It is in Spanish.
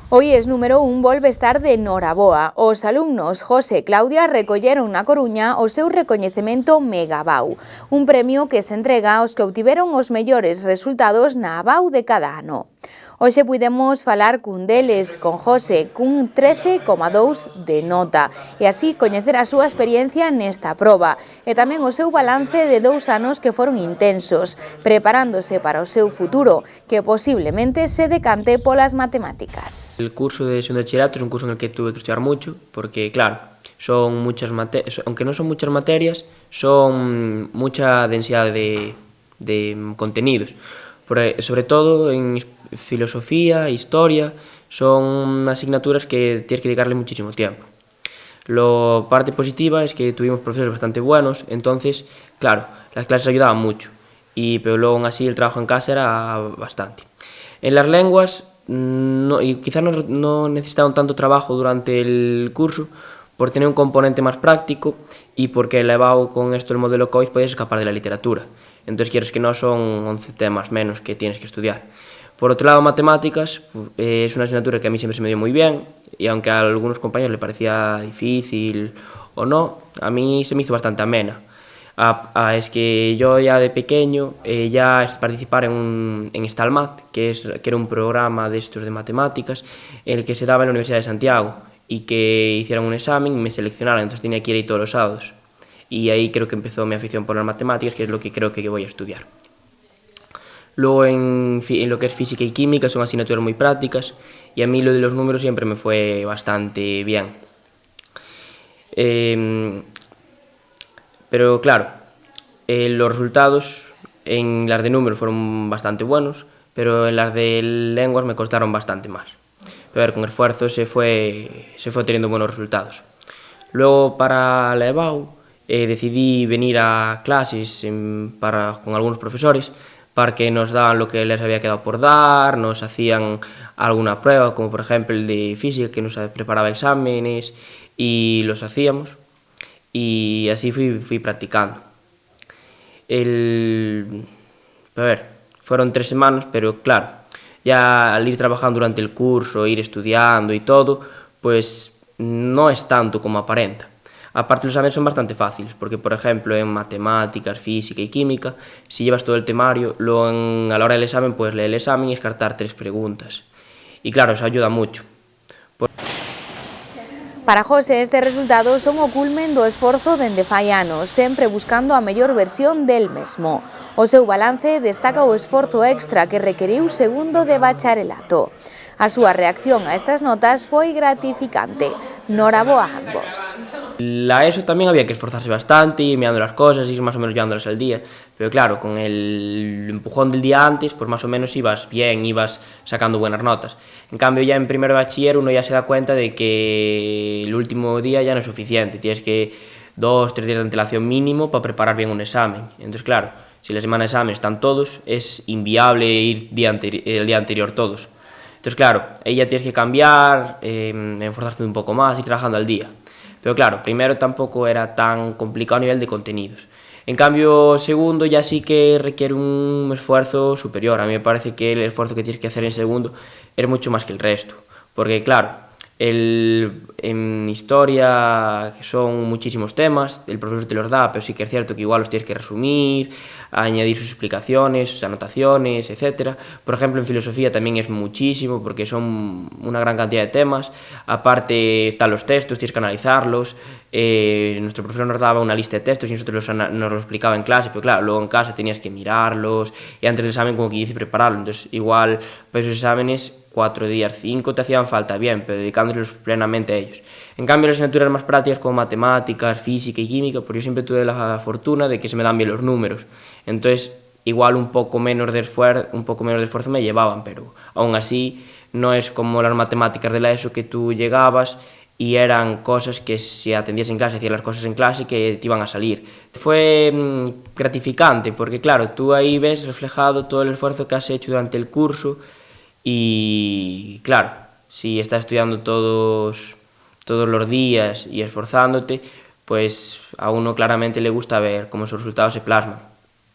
O IES número 1 volve estar de noraboa. Os alumnos José e Claudia recolleron na Coruña o seu recoñecemento Megabau, un premio que se entrega aos que obtiveron os mellores resultados na ABAU de cada ano. Hoxe puidemos falar cun deles, con José, cun 13,2 de nota, e así coñecer a súa experiencia nesta proba, e tamén o seu balance de 2 anos que foron intensos, preparándose para o seu futuro, que posiblemente se decante polas matemáticas. El curso de segundo de bachillerato es un curso en el que tuve que estudiar mucho, porque claro, son muchas materias, aunque no son muchas materias, son mucha densidad de contenidos. Sobre todo en filosofía, historia, son asignaturas que tienes que dedicarle muchísimo tiempo. La parte positiva es que tuvimos profesores bastante buenos, entonces, claro, las clases ayudaban mucho, pero luego aún así el trabajo en casa era bastante. En las lenguas, quizás no necesitaron tanto trabajo durante el curso por tener un componente más práctico y porque el EBAU con esto del modelo COIF podías escapar de la literatura. Entonces, quieres que no, son 11 temas menos que tienes que estudiar. Por otro lado, matemáticas es una asignatura que a mí siempre se me dio muy bien, y aunque a algunos compañeros le parecía difícil o no, a mí se me hizo bastante amena. Es que yo ya de pequeño ya participar en Stalmat, que era un programa de estos de matemáticas, en el que se daba en la Universidad de Santiago, y que hicieran un examen y me seleccionaran, entonces tenía que ir ahí todos los sábados. Y ahí creo que empezó mi afición por las matemáticas, que es lo que creo que voy a estudiar. Luego en lo que es física y química son asignaturas muy prácticas, y a mí lo de los números siempre me fue bastante bien. Pero claro, los resultados en las de números fueron bastante buenos, pero en las de lenguas me costaron bastante más. Pero a ver, con esfuerzo se fue teniendo buenos resultados. Luego para la EBAU decidí venir a clases con algunos profesores para que nos daban lo que les había quedado por dar, nos hacían alguna prueba, como por ejemplo el de física, que nos preparaba exámenes y los hacíamos, y así fui practicando. A ver, fueron 3 semanas, pero claro, ya al ir trabajando durante el curso, ir estudiando y todo, pues no es tanto como aparenta. Aparte, los exámenes son bastante fáciles, porque por ejemplo en matemáticas, física y química, si llevas todo el temario, luego a la hora del examen puedes leer el examen y descartar 3 preguntas. Y claro, eso ayuda mucho. Para José, estes resultados son o culmen do esforzo dende fai anos, sempre buscando a mellor versión del mesmo. O seu balance destaca o esforzo extra que requeriu segundo de bacharelato. A súa reacción a estas notas foi gratificante. Noraboa a ambos. La ESO también había que esforzarse bastante, ir mirando las cosas, ir más o menos llevándolas al día, pero claro, con el empujón del día antes, pues más o menos ibas bien, ibas sacando buenas notas. En cambio, ya en primero de bachiller uno ya se da cuenta de que el último día ya no es suficiente, tienes que 2 o 3 días de antelación mínimo para preparar bien un examen. Entonces, claro, si la semana de examen están todos, es inviable ir el día anterior todos. Entonces, claro, ahí ya tienes que cambiar, esforzarte un poco más, ir trabajando al día. Pero claro, primero tampoco era tan complicado a nivel de contenidos. En cambio, segundo ya sí que requiere un esfuerzo superior. A mí me parece que el esfuerzo que tienes que hacer en segundo es mucho más que el resto. Porque claro, en historia son muchísimos temas, el profesor te los da, pero sí que es cierto que igual los tienes que resumir, añadir sus explicaciones, sus anotaciones, etc. Por ejemplo, en filosofía también es muchísimo, porque son una gran cantidad de temas. Aparte están los textos, tienes que analizarlos. Nuestro profesor nos daba una lista de textos y nosotros nos lo explicaba en clase, pero claro, luego en casa tenías que mirarlos y antes del examen como que dice prepararlo. Entonces igual para esos exámenes 4 días, 5 te hacían falta bien, pero dedicándolos plenamente a ellos. En cambio, las asignaturas más prácticas como matemáticas, física y química, pues yo siempre tuve la fortuna de que se me dan bien los números. Entonces, igual un poco menos de esfuerzo me llevaban, pero aún así no es como las matemáticas de la ESO, que tú llegabas y eran cosas que si atendías en clase, hacías las cosas en clase, que te iban a salir. Fue gratificante, porque claro, tú ahí ves reflejado todo el esfuerzo que has hecho durante el curso. Y claro, si estás estudiando todos los días y esforzándote, pues a uno claramente le gusta ver cómo esos resultados se plasman.